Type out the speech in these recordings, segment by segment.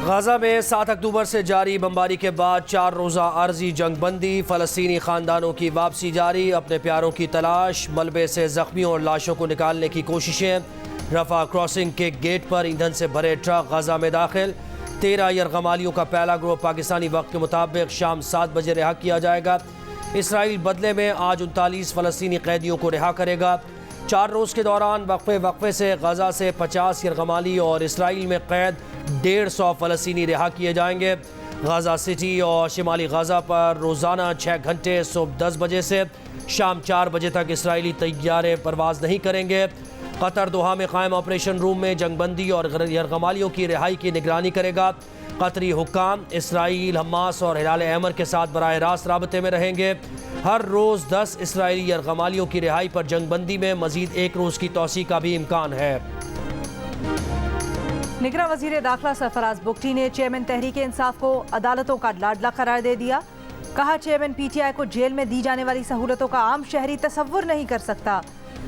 Gaza में 7 अक्टूबर से जारी बमबारी के बाद 4 रोज़ा अर्जी जंग बंदी, फ़लस्तीनी ख़ानदानों की वापसी जारी, अपने प्यारों की तलाश, मलबे से ज़ख्मियों और लाशों को निकालने की कोशिशें। रफ़ा क्रॉसिंग के गेट पर ईंधन से भरे ट्रक गाजा में दाखिल। 13 यरगमालियों का पहला ग्रोह पाकिस्तानी वक्त के मुताबिक शाम 7 बजे रिहा किया जाएगा। इसराइल बदले में आज 39 फ़लस्तीनी कैदियों को रिहा करेगा। 4 रोज़ के दौरान वक्फे से गजा से 50 यरगमाली और इसराइल में कैद 150 फ़लस्तीनी रिहा किए जाएंगे। गजा सिटी और शिमाली गजा पर रोज़ाना 6 घंटे सुबह 10 बजे से शाम 4 बजे तक इसराइली तैयारे परवाज़ नहीं करेंगे। कतर दोहा में कायम ऑपरेशन रूम में जंगबंदी और यरगमालियों की रिहाई की निगरानी करेगा। कतरी हुक्काम इसराइल, हमास और हिलाल अहमर के साथ बराह रास्त राबते में रहेंगे। हर रोज़ 10 इसराइली यरगमालियों की रिहाई पर जंगबंदी में मजीद 1 रोज़ की तोसी का भी इम्कान है। निगरां वज़ीर दाखिला सरफराज बुगटी ने चेयरमैन तहरीक इंसाफ को अदालतों का लाडला करार दे दिया। कहा, चेयरमैन PTI को जेल में दी जाने वाली सहूलतों का आम शहरी तसव्वुर नहीं कर सकता।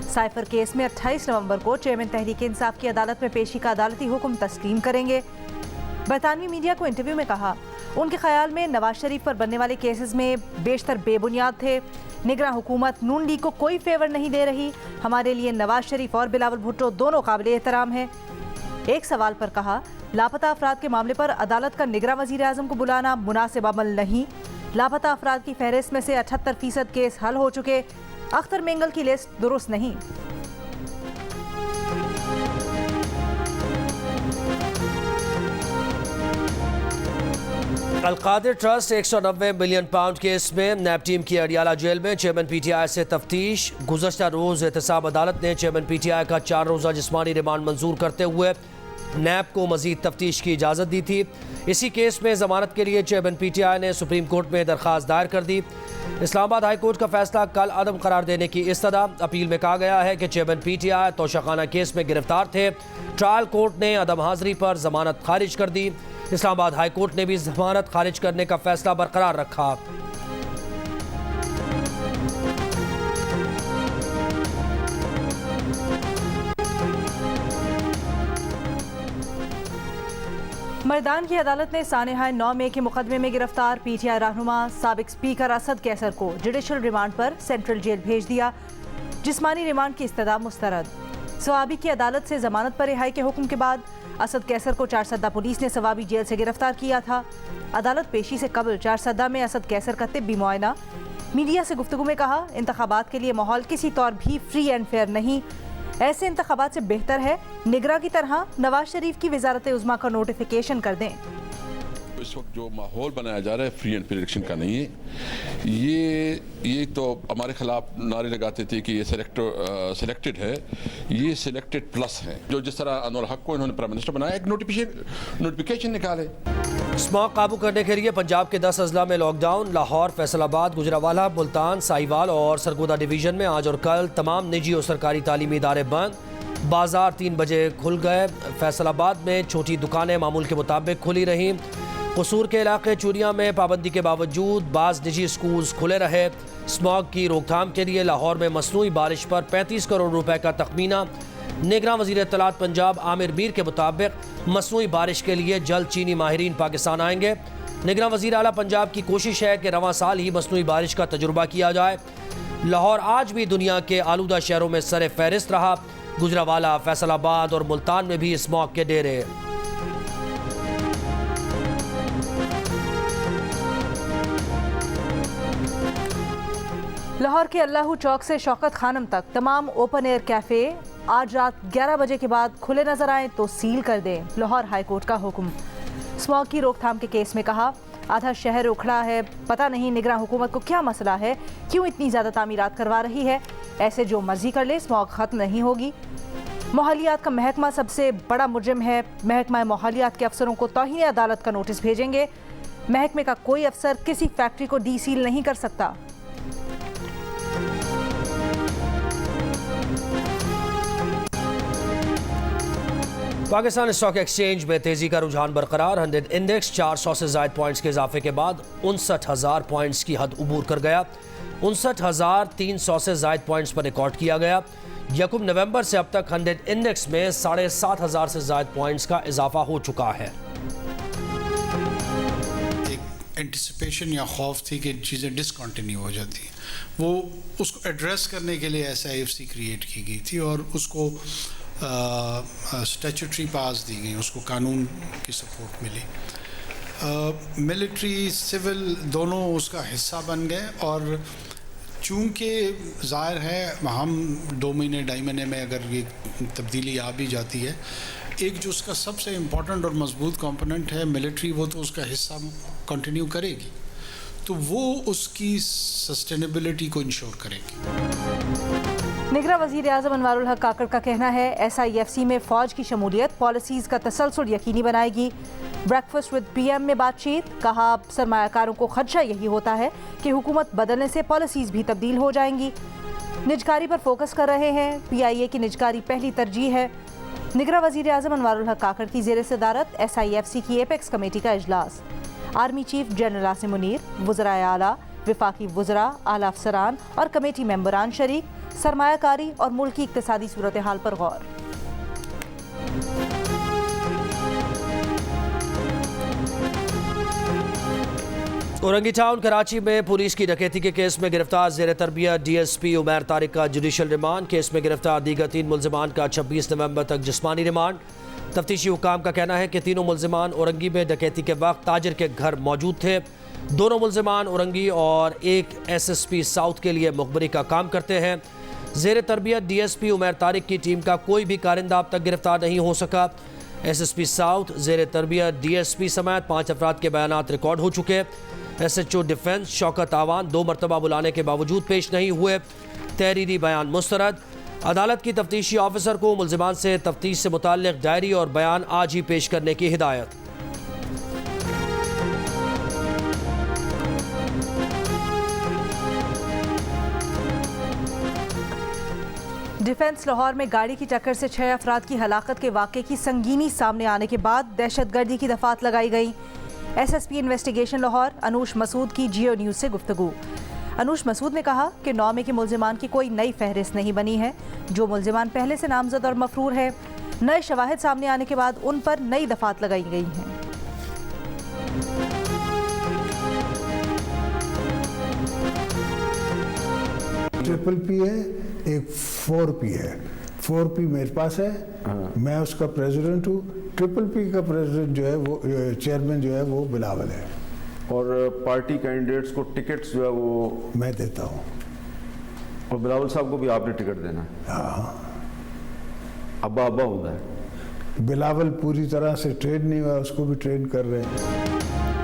साइफर केस में 28 नवंबर को चेयरमैन तहरीक इंसाफ की अदालत में पेशी का अदालती हुक्म तस्लीम करेंगे। बरतानवी मीडिया को इंटरव्यू में कहा, उनके ख्याल में नवाज शरीफ पर बनने वाले केसेस में बेशतर बेबुनियाद थे। निगरां हुकूमत नून लीग को कोई फेवर नहीं दे रही। हमारे लिए नवाज शरीफ और बिलावल भुट्टो दोनों काबिल एहतराम हैं। एक सवाल पर कहा, लापता अफराद के मामले पर अदालत का निगरां वज़ीर आज़म को बुलाना मुनासिब अमल नहीं। लापता अफराद की फहरिस्त में से 78% केस हल हो चुके। अख्तर मेंगल की लिस्ट दुरुस्त नहीं। Al-Qadir trust 190 million pound case में नैब टीम की अडियाला जेल में चेयरमैन PTI से तफ्तीश। गुज़श्ता रोज़ एहतसाब अदालत ने चेयरमैन PTI का 4 रोज़ा जिस्मानी रिमांड मंजूर करते हुए नैब को मजीद तफ्तीश की इजाज़त दी थी। इसी केस में ज़मानत के लिए चेयरमैन PTI ने सुप्रीम कोर्ट में दरख्वास्त दायर कर दी। इस्लामाबाद हाई कोर्ट का फैसला कल अदम करार देने की इस्तदा। अपील में कहा गया है कि चेयरमैन PTI तोशाखाना केस में गिरफ्तार थे। ट्रायल कोर्ट ने अदम हाजिरी पर जमानत खारिज कर दी। इस्लामाबाद हाई कोर्ट ने भी जमानत खारिज करने का फैसला बरकरार रखा। मर्दान की अदालत ने सानेहाय 9 मई के मुकदमे में गिरफ्तार PTI रहनुमा साबिक स्पीकर असद कैसर को जुडिशल रिमांड पर सेंट्रल जेल भेज दिया। जिस्मानी रिमांड की इस्तदा मुस्तरद। सवाबी की अदालत से जमानत पर रिहाई के हुक्म के बाद असद कैसर को 4 सद्दा पुलिस ने सवाबी जेल से गिरफ्तार किया था। अदालत पेशी से कबल 4 सद्दा में असद कैसर का तिब्बी मुआयना। मीडिया से गुफ्तगू में कहा, इंतखाबात के लिए माहौल किसी तौर भी फ्री एंड फेयर नहीं। ऐसे इंतखाबात से बेहतर है निगरां की तरह नवाज शरीफ की वजारत उज़्मा का नोटिफिकेशन कर दें। इस वक्त जो माहौल बनाया जा रहा है फ्री एंड फेयर इलेक्शन का नहीं है। ये तो हमारे खिलाफ नारे लगाते थे कि ये सिलेक्टेड है, ये सिलेक्टेड प्लस है। जो जिस तरह अनवर हक को इन्होंने प्राइम मिनिस्टर बनाया, एक नोटिफिकेशन निकाले। स्मॉग काबू करने के लिए पंजाब के 10 अजला में लॉकडाउन। लाहौर, फैसलाबाद, गुजरावाला, मुल्तान, साहिवाल और सरगोदा डिवीजन में आज और कल तमाम निजी और सरकारी तालीमी इदारे बंद। बाजार 3 बजे खुल गए। फैसलाबाद में छोटी दुकानें मामूल के मुताबिक खुली रहीं। कसूर के इलाके चूरिया में पाबंदी के बावजूद बाज़ निजी स्कूल्स खुले रहे। स्मॉग की रोकथाम के लिए लाहौर में मसनूई बारिश पर 35 करोड़ रुपए का तखमीना। निगरां वज़ीर इत्तलात पंजाब आमिर मीर के मुताबिक मसनूई बारिश के लिए जल्द चीनी माहिरीन पाकिस्तान आएंगे। निगरां वज़ीर आला पंजाब की कोशिश है कि रवां साल ही मसनूई बारिश का तजुर्बा किया जाए। लाहौर आज भी दुनिया के आलूदा शहरों में सरे फहरिस्त रहा। गुजरावाला, फैसलाबाद और मुल्तान में भी स्मॉग के डेरे। लाहौर के अल्लाहू चौक से शौकत खानम तक तमाम ओपन एयर कैफ़े आज रात 11 बजे के बाद खुले नजर आए तो सील कर दें। लाहौर हाई कोर्ट का हुक्म। स्मॉग की रोकथाम के केस में कहा, आधा शहर उखड़ा है, पता नहीं निगरां हुकूमत को क्या मसला है, क्यों इतनी ज़्यादा तामीरात करवा रही है। ऐसे जो मर्जी कर ले, स्मॉग ख़त्म नहीं होगी। माहौलियात का महकमा सबसे बड़ा मुजरिम है। महकमा माहौलियात के अफसरों को तौहीन अदालत का नोटिस भेजेंगे। महकमे का कोई अफसर किसी फैक्ट्री को डीसील नहीं कर सकता। पाकिस्तान स्टॉक एक्सचेंज में तेजी का रुझान बरकरार। 100 इंडेक्स 400 से ज़ायद पॉइंट्स के इजाफे के बाद 59,000 पॉइंट्स की हद उबूर कर गया। 59,300 से ज़ायद पॉइंट्स पर रिकॉर्ड किया गया। 1 नवंबर से अब तक 100 इंडेक्स में 7,500 से ज़ायद पॉइंट्स का इजाफा हो चुका है। एंटिसिपेशन या खौफ थी कि चीज़ें डिसकंटिन्यू हो जाती हैं, वो उसको एड्रेस करने के लिए SIFC क्रिएट की गई थी और उसको स्टैट्यूटरी पास दी गई, उसको कानून की सपोर्ट मिली। मिलिट्री सिविल दोनों उसका हिस्सा बन गए और चूँकि ज़ाहिर है हम 2 महीने 2.5 महीने में अगर ये तब्दीली आ भी जाती है, एक जो उसका सबसे इम्पॉर्टेंट और मजबूत कंपोनेंट है मिलिट्री, वो तो उसका हिस्सा कंटिन्यू करेगी, तो वो उसकी सस्टेनेबिलिटी को इंश्योर करेगी। निगरां वज़ीर आज़म अनवारुल हक काकड़ का कहना है SIFC में फ़ौज की शमूलियत पॉलिसीज़ का तसलसल यकीनी बनाएगी। ब्रेकफास्ट विद PM में बातचीत, कहा सरमायाकारों को खदशा यही होता है कि हुकूमत बदलने से पॉलिसीज़ भी तब्दील हो जाएंगी। निजकारी पर फोकस कर रहे हैं, PIA की निजकारी पहली तरजीह है। निगरां वज़ीर आज़म अनवारुल हक काकड़ की ज़ेर सदारत SIFC की एपेक्स कमेटी का इजलास। Army chief general Asim Munir, वज़राए आला, विफाकी वज़रा, आला अफसरान और कमेटी मेंबरान शरीक, सरमायाकारी और मुल्की इक्तिसादी सूरत हाल पर गौर। औरंगी टाउन कराची में पुलिस की डकैती के केस में गिरफ्तार ज़ेर तरबियत DSP उमैर तारिक का जुडिशल रिमांड। केस में गिरफ्तार दीगर 3 मुल्ज़िमान का 26 नवंबर तक जिस्मानी रिमांड। तफ्तीशी हुकाम का कहना है कि तीनों मुल्ज़िमान औरंगी में डकैती के वक्त ताजिर के घर मौजूद थे। दोनों मुल्ज़िमान औरंगी और एक SSP साउथ के लिए मुखबरी का काम करते हैं। ज़ेर तरबियत DSP उमैर तारिक की टीम का कोई भी कारिंदा अब तक गिरफ्तार नहीं हो सका। SSP साउथ, ज़ेर तरबियत DSP समेत 5 अफराद के बयानात रिकॉर्ड हो चुके। SHO डिफेंस शौकत आवान 2 मरतबा बुलाने के बावजूद पेश नहीं हुए। तहरीरी बयान मुस्तरद। अदालत की तफ्तीशी ऑफिसर को मुल्ज़िमान से तफ्तीश से मुताल्लिक़ डायरी और बयान आज ही पेश करने की हिदायत। डिफेंस लाहौर में गाड़ी की टक्कर से 6 अफराद की हलाकत के वाक़े की संगीनी सामने आने के बाद दहशतगर्दी की दफात लगाई गई। SSP इन्वेस्टिगेशन लाहौर अनूश मसूद की जियो न्यूज़ से गुफ्तगू। अनूश मसूद ने कहा कि 9 में के मुल्ज़िमान की कोई नई फहरिस्त नहीं बनी है। जो मुल्ज़िमान पहले से नामजद और मफरूर है, नए शवाहिद सामने आने के बाद उन पर नई दफात लगाई गई हैं। PPP है, एक 4P है। 4P मेरे पास है, मैं उसका प्रेसिडेंट हूँ। PPP का प्रेसिडेंट जो है वो चेयरमैन जो है वो बिलावल है। और पार्टी कैंडिडेट्स को टिकट्स जो है वो मैं देता हूँ। और बिलावल साहब को भी आपने टिकट देना है? हाँ, अब्बा होता है। बिलावल पूरी तरह से ट्रेन नहीं हुआ, उसको भी ट्रेन कर रहे हैं।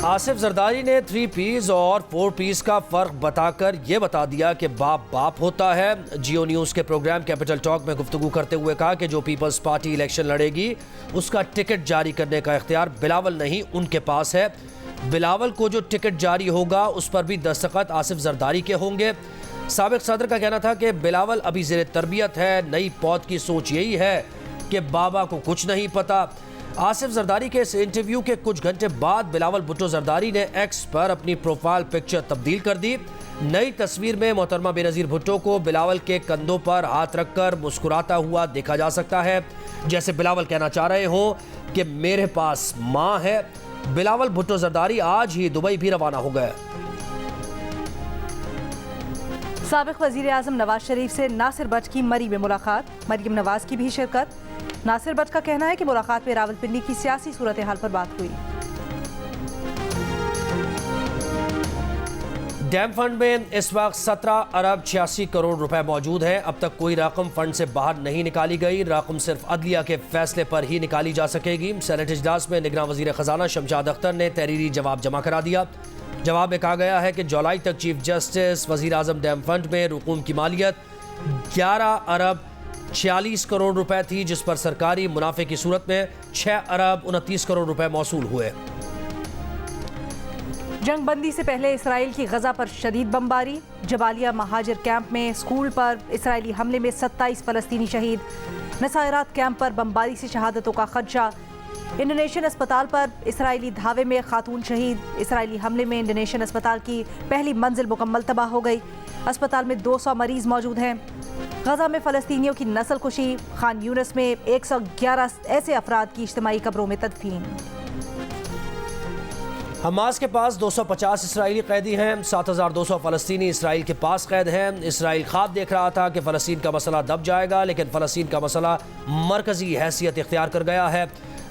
आसिफ जरदारी ने 3Ps और 4Ps का फ़र्क बताकर ये बता दिया कि बाप बाप होता है। जियो न्यूज़ के प्रोग्राम कैपिटल टॉक में गुफ्तगू करते हुए कहा कि जो पीपल्स पार्टी इलेक्शन लड़ेगी उसका टिकट जारी करने का इख्तियार बिलावल नहीं, उनके पास है। बिलावल को जो टिकट जारी होगा उस पर भी दस्तखत आसिफ जरदारी के होंगे। साबिक सदर का कहना था कि बिलावल अभी ज़ेर तरबियत है, नई पौध की सोच यही है कि बाबा को कुछ नहीं पता। आसिफ जरदारी के इस इंटरव्यू के कुछ घंटे बाद बिलावल भुट्टो जरदारी ने एक्स पर अपनी प्रोफाइल पिक्चर तब्दील कर दी। नई तस्वीर में मोहतरमा बेनज़ीर भुट्टो को बिलावल के कंधों पर हाथ रखकर मुस्कुराता हुआ देखा जा सकता है, जैसे बिलावल कहना चाह रहे हों कि मेरे पास माँ है। बिलावल भुट्टो जरदारी आज ही दुबई भी रवाना हो गए। साबिक वज़ीर आज़म नवाज शरीफ से नासिर बट की मरी में मुलाकात, मरीम नवाज की भी शिरकत। नासिर बट का कहना है कि मुलाकात में रावलपिंडी की सियासी सूरत हाल पर बात हुई। डैम फंड में इस वक्त 17 अरब 86 करोड़ रुपए मौजूद हैं। अब तक कोई रकम फंड से बाहर नहीं निकाली गई। रकम सिर्फ अदलिया के फैसले पर ही निकाली जा सकेगी। सेनेट इजलास में निगरान वजीर खजाना शमशाद अख्तर ने तहरीरी जवाब जमा करा दिया। जवाब में कहा गया है कि जुलाई तक चीफ जस्टिस वजीर आजम डैम फंड में रकूम की मालियत 11 अरब 46 करोड़ रुपए थी, जिस पर सरकारी मुनाफे की सूरत में 6 अरब 29 करोड़ रुपए मौसूल हुए। जंगबंदी से पहले इसराइल की गजा पर शदीद बमबारी। जबालिया महाजिर कैंप में स्कूल पर इसराइली हमले में 27 फलस्तीनी शहीद। नसायरात कैंप पर बमबारी से शहादतों का खदशा। इंडोनेशियन अस्पताल पर इसराइली धावे में खातून शहीद। इसराइली हमले में इंडोनेशियन अस्पताल की पहली मंजिल मुकम्मल तबाह हो गई। अस्पताल में 200 मरीज मौजूद हैं। गजा में फ़लस्तीनियों की नस्ल कुशी। खान यूनिस में 111 ऐसे अफराद की इज्तिमाई कब्रों में तदफीन। हमास के पास 250 इसराइली कैदी हैं, 7,200 फ़लस्तीनी इसराइल के पास कैद हैं। इसराइल ख्वाब देख रहा था कि फ़लस्तीन का मसला दब जाएगा, लेकिन फ़लस्तीन का मसला मरकज़ी हैसियत इख्तियार कर गया है।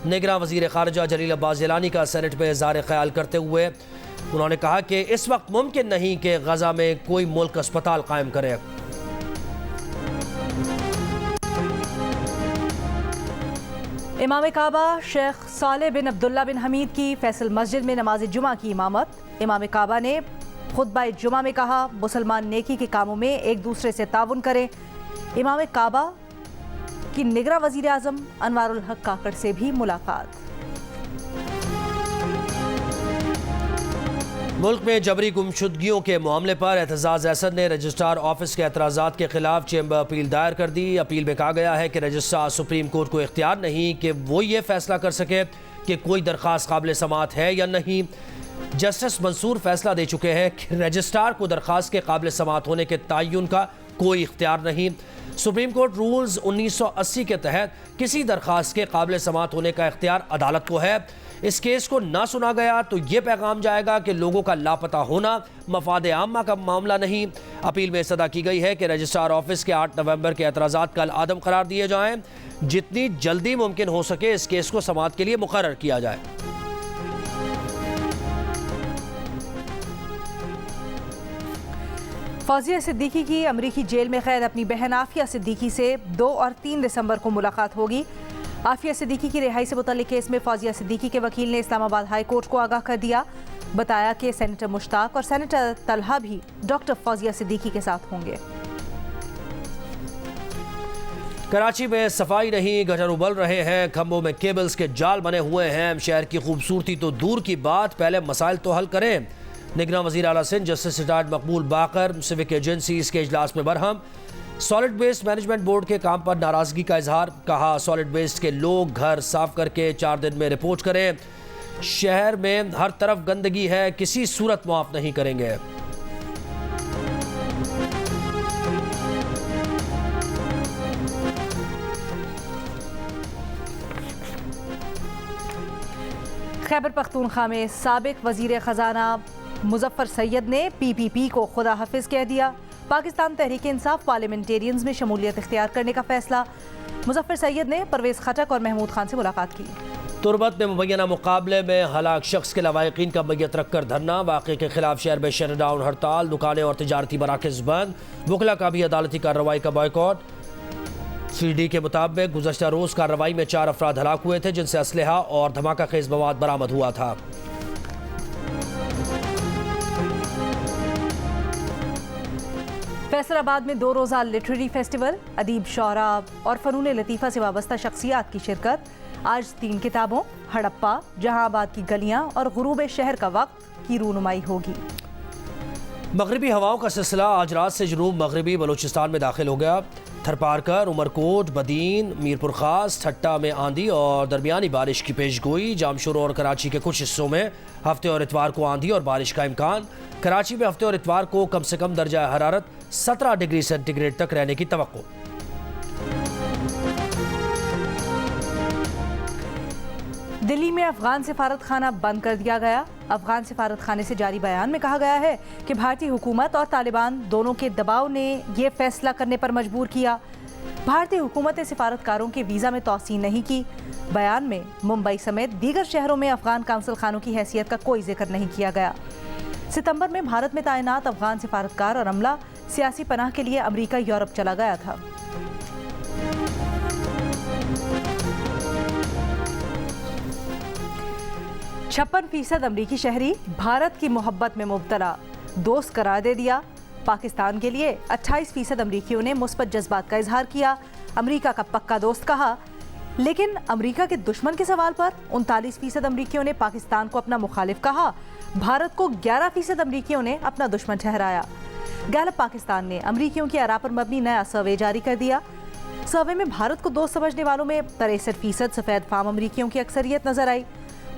निगरान वज़ीर ख़ारिजा जलील अब्बास जिलानी का सेनेट में इज़हार ख्याल करते हुए उन्होंने कहा कि इस वक्त मुमकिन नहीं कि गज़ा में कोई मुल्क अस्पताल कायम करे। इमाम काबा शेख सालेह बिन अब्दुल्ला बिन हमीद की फैसल मस्जिद में नमाज जुमा की इमामत। इमाम काबा ने खुतबा जुमा में कहा, मुसलमान नेकी के कामों में एक दूसरे से ताउन करें। इमाम काबा की निगरान वज़ीर आज़म अनवारुल हक काकड़ से भी मुलाकात। मुल्क में जबरी गुमशुदगियों के मामले पर एतजाज़ असद ने रजिस्ट्रार ऑफिस के एतराज़ात के खिलाफ चैम्बर अपील दायर कर दी। अपील में कहा गया है कि रजिस्ट्रार सुप्रीम कोर्ट को इख्तियार नहीं कि वो ये फैसला कर सके कि कोई दरख्वास्त काबिल समाअत है या नहीं। जस्टिस मंसूर फैसला दे चुके हैं कि रजिस्ट्रार को दरख्वास्त के काबिल समाअत होने के तयन का कोई इख्तियार नहीं। सुप्रीम कोर्ट रूल्स 1980 के तहत किसी दरख्वास्त के काबिल समाअत होने का इख्तियार अदालत को है। इस केस को ना सुना गया तो ये पैगाम जाएगा कि लोगों का लापता होना मफाद आमा का मामला नहीं। अपील में सदा की गई है कि रजिस्ट्रार ऑफिस के 8 नवंबर के एतराज़ात कल आदम करार दिए जाएं। जितनी जल्दी मुमकिन हो सके इस केस को समाअत के लिए मुकर्रर किया जाए। फौजिया सिद्दीकी की अमरीकी जेल में कैद अपनी बहन आफिया सिद्दीकी से 2 और 3 दिसंबर को मुलाकात होगी। आफिया सिद्दीकी की रिहाई से मुतल्लिक केस में फौजिया सिद्दीकी के वकील ने इस्लामाबाद हाई कोर्ट को आगाह कर दिया। बताया कि सेनेटर मुश्ताक और सेनेटर तलहा भी डॉक्टर फौजिया सिद्दीकी के साथ होंगे। कराची में सफाई नहीं, गटर उबल रहे हैं, खंभों में केबल्स के जाल बने हुए हैं। शहर की खूबसूरती तो दूर की बात, पहले मसाइल तो हल करें। निगरान वज़ीर आला सिंध जस्टिस रिटायर्ड मकबूल बाकर सिविक एजेंसीज के इजलास में Barham. Solid waste management board के काम पर नाराजगी का इजहार। कहा, सॉलिड वेस्ट के लोग घर साफ करके 4 दिन में रिपोर्ट करें। शहर में हर तरफ गंदगी है, किसी सूरत मुआफ नहीं करेंगे। खैबर पख्तूनख्वा में साबिक वज़ीर ख़जाना मुजफ्फर सैयद ने PPP को खुदा हाफिज कह दिया। पाकिस्तान तहरीक इंसाफ पार्लियामेंटेरियंस में शमूलियत इख्तियार करने का फैसला। मुजफ्फर सैयद ने परवेज़ खटक और महमूद खान से मुलाकात की। तुरबत में मुबैना मुकाबले में हलाक शख्स के लवाहिकीन का मैयत रखकर धरना। वाक़े के खिलाफ शहर में शटडाउन हड़ताल, दुकानें और तिजारती मराकज़ बंद। वकला का भी अदालती कार्रवाई का बॉयकॉट। CD के मुताबिक गुज़श्ता रोज़ कार्रवाई में 4 अफराद हलाक हुए थे, जिनसे असलहा और धमाका खेज मवाद बरामद हुआ था। फैसलाबाद में 2 रोज़ा लिटरेरी फेस्टिवल, अदीब शौरा और फ़नून लतीफ़ा से वाबस्ता शख्सियात की शिरकत। आज 3 किताबों हड़प्पा, जहांआबाद की गलियां और गुरूब शहर का वक्त की रूनुमाई होगी। मगरबी हवाओं का सिलसिला आज रात से जनूब मगरबी बलूचिस्तान में दाखिल हो गया। थरपारकर, उमरकोट, बदीन, मीरपुर खास, ठट्टा में आंधी और दरमियानी बारिश की पेशगोई। जामशोर और कराची के कुछ हिस्सों में हफ्ते और इतवार को आंधी और बारिश का इम्कान। कराची में हफ्ते और इतवार को कम से कम दर्जा हरारत 17 डिग्री सेंटीग्रेड तक रहने की तवक्को। दिल्ली में अफगान सिफारत खाना बंद कर दिया गया। अफगान सिफारत खाने से जारी बयान में कहा गया है कि भारतीय हुकूमत और तालिबान दोनों के दबाव ने यह फैसला करने पर मजबूर किया। भारतीय हुकूमत ने सिफारतकारों के वीज़ा में तौसीह नहीं की। बयान में मुंबई समेत दीगर शहरों में अफगान काउंसिल खानों की हैसियत का कोई जिक्र नहीं किया गया। सितंबर में भारत में तैनात अफगान सिफारतकार और अमला सियासी पनाह के लिए अमरीका यूरोप चला गया था। %56 अमरीकी शहरी भारत की मोहब्बत में मुब्तला, दोस्त करार दे दिया। पाकिस्तान के लिए 28% अमरीकियों ने मुस्बत जज्बात का इजहार किया, अमरीका का पक्का दोस्त कहा। लेकिन अमरीका के दुश्मन के सवाल पर 39% अमरीकियों ने पाकिस्तान को अपना मुखालिफ कहा। भारत को 11% अमरीकियों ने अपना दुश्मन ठहराया। गैलप पाकिस्तान ने अमरीकियों की आरा पर मबनी नया सर्वे जारी कर दिया। सर्वे में भारत को दोस्त समझने वालों में 63% सफ़ेद फार्म अमरीकियों की अक्सरियत नजर आई।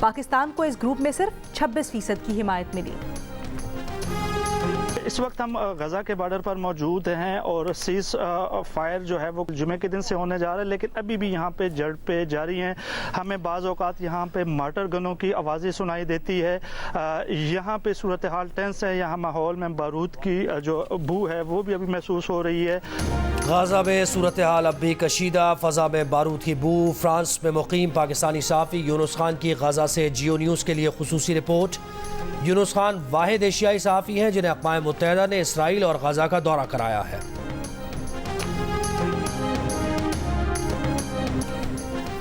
पाकिस्तान को इस ग्रुप में सिर्फ 26% की हिमायत मिली। इस वक्त हम गज़ा के बॉर्डर पर मौजूद हैं और सीज फायर जो है वो जुमे के दिन से होने जा रहा है, लेकिन अभी भी यहाँ पे झड़पें जारी हैं। हमें बाज़ औक़ात यहाँ पे मार्टर गनों की आवाज़ें सुनाई देती है। यहाँ पे सूरत हाल टेंस है। यहाँ माहौल में बारूद की जो बू है वो भी अभी महसूस हो रही है। गाज़ा में सूरत हाल अब भी कशीदा, फ़ज़ा में बारूद की बू। फ्रांस में मुक़ीम पाकिस्तानी सहाफ़ी यूनुस खान की गाज़ा से जियो न्यूज़ के लिए खुसूसी रिपोर्ट। यूनुस खान वाहिद एशियाई सहाफ़ी हैं जिन्हें अक़वाम मुत्तहिदा ने इसराइल और गाज़ा का दौरा कराया है।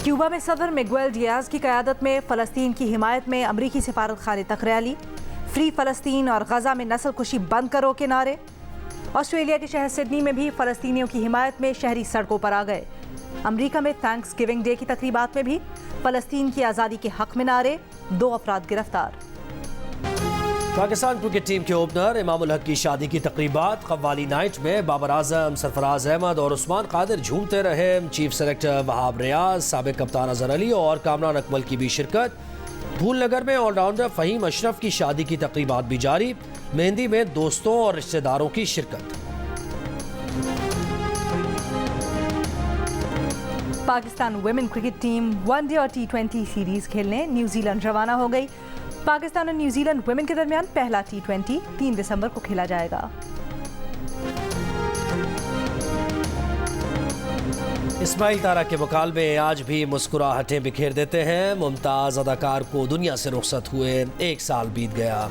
क्यूबा में सदर मिगुएल डियाज की क़यादत में फ़लस्तीन की हिमायत में अमरीकी सिफारत खाने तक रैली। फ्री फ़लस्तीन और गज़ा में नस्ल कुशी बंद करो के नारे। ऑस्ट्रेलिया के शहर सिडनी में भी फ़लस्तीनियों की हिमायत में शहरी सड़कों पर आ गए। अमरीका में थैंक्स गिविंग डे की तकरीबात में भी फ़लस्तीन की आज़ादी के हक़ में नारे। 2 अफराद गिरफ्तार। पाकिस्तान क्रिकेट टीम के ओपनर इमाम उल हक की शादी की तकरीबात। कव्वाली नाइट में बाबर आजम, सरफराज अहमद और उस्मान कादिर झूमते रहे। चीफ सेलेक्टर वहाब रियाज, साबिक कप्तान अजहर अली और कामरान अकमल की भी शिरकत। फूलनगर में ऑलराउंडर फ़हीम अशरफ की शादी की तकरीबात भी जारी। मेहंदी में दोस्तों और रिश्तेदारों की शिरकत। Pakistan women cricket team one day और T20 सीरीज खेलने न्यूजीलैंड रवाना हो गई। पाकिस्तान और न्यूजीलैंड वुमेन के दरमियान पहला T20 3 दिसंबर को खेला जाएगा। इस्माइल तारा के मुकालमे आज भी मुस्कुराहटें बिखेर देते हैं। मुमताज़ अदाकार को दुनिया से रुखसत हुए 1 साल बीत गया।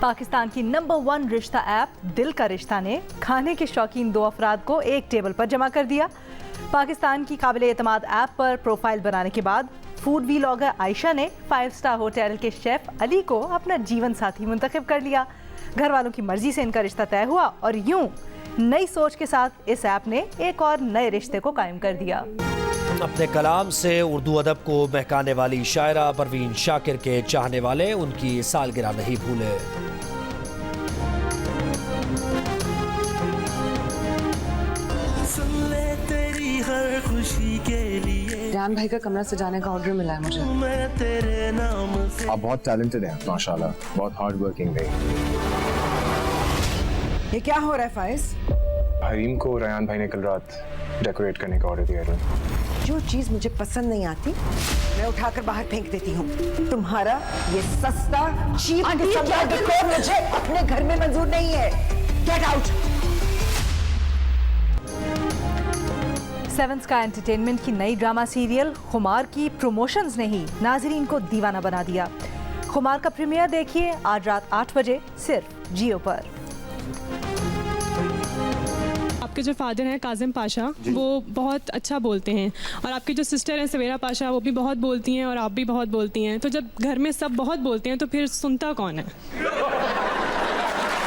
पाकिस्तान की नंबर 1 रिश्ता ऐप दिल का रिश्ता ने खाने के शौकीन 2 अफराद को एक टेबल पर जमा कर दिया। पाकिस्तान की काबिल एतमाद ऐप पर प्रोफाइल बनाने के बाद फूड व्लॉगर आयशा ने 5 स्टार होटल के शेफ अली को अपना जीवन साथी मुंतखब कर लिया। घर वालों की मर्जी से इनका रिश्ता तय हुआ और यूं नई सोच के साथ इस ऐप ने एक और नए रिश्ते को कायम कर दिया। अपने कलाम से उर्दू अदब को महकाने वाली शायरा परवीन शाकिर के चाहने वाले उनकी सालगिरह नहीं भूले। रेहान भाई का कमरा सजाने का ऑर्डर मिला है मुझे। आप बहुत टैलेंटेड हैं माशाल्लाह, बहुत हार्ड वर्किंग है। ये क्या हो रहा है फाइज? हरीम को रेहान भाई ने कल रात डेकोरेट करने का ऑर्डर दिया था। जो चीज मुझे पसंद नहीं आती मैं उठाकर बाहर फेंक देती हूँ। तुम्हारा ये सस्ता चीप किस्म का डेकोर मुझे अपने घर में मंजूर नहीं है। Get out. 7 स्काई एंटरटेनमेंट की नई ड्रामा सीरियल खुमार की प्रमोशंस ने ही नाजरीन को दीवाना बना दिया। खुमार का प्रीमियर देखिए आज रात 8 बजे सिर्फ जियो पर। आपके जो फादर हैं काजिम पाशा वो बहुत अच्छा बोलते हैं और आपकी जो सिस्टर हैं सवेरा पाशा वो भी बहुत बोलती हैं और आप भी बहुत बोलती हैं। तो जब घर में सब बहुत बोलते हैं तो फिर सुनता कौन है?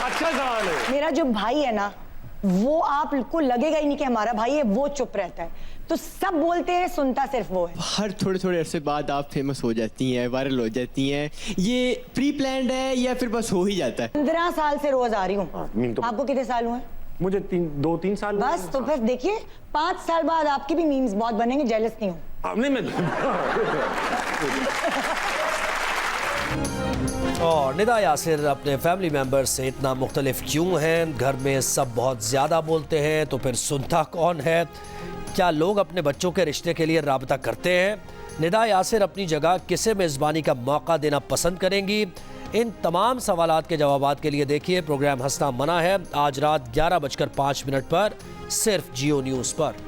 अच्छा सवाल है। मेरा जो भाई है ना वो आपको लगेगा ही नहीं कि हमारा भाई है, वो चुप रहता है। तो सब बोलते हैं, सुनता सिर्फ वो है। हर थोड़े थोड़े अरसे बाद आप फेमस हो जाती हैं, वायरल हो जाती हैं। ये प्री प्लान्ड है या फिर बस हो ही जाता है? 15 साल से रोज आ रही हूँ। आपको कितने साल हुए? मुझे 2-3 साल। बस तो फिर देखिए 5 साल बाद आपकी भी मीम्स बहुत बनेंगे। जेलस नहीं हूँ। और निदा यासिर अपने फैमिली मेंबर्स से इतना मुख्तलिफ क्यों हैं? घर में सब बहुत ज़्यादा बोलते हैं तो फिर सुनता कौन है? क्या लोग अपने बच्चों के रिश्ते के लिए राबता करते हैं? निदा यासिर अपनी जगह किसे मेज़बानी का मौका देना पसंद करेंगी? इन तमाम सवालात के जवाबात के लिए देखिए प्रोग्राम हंसना मना है आज रात 11:05 पर सिर्फ जियो न्यूज़ पर।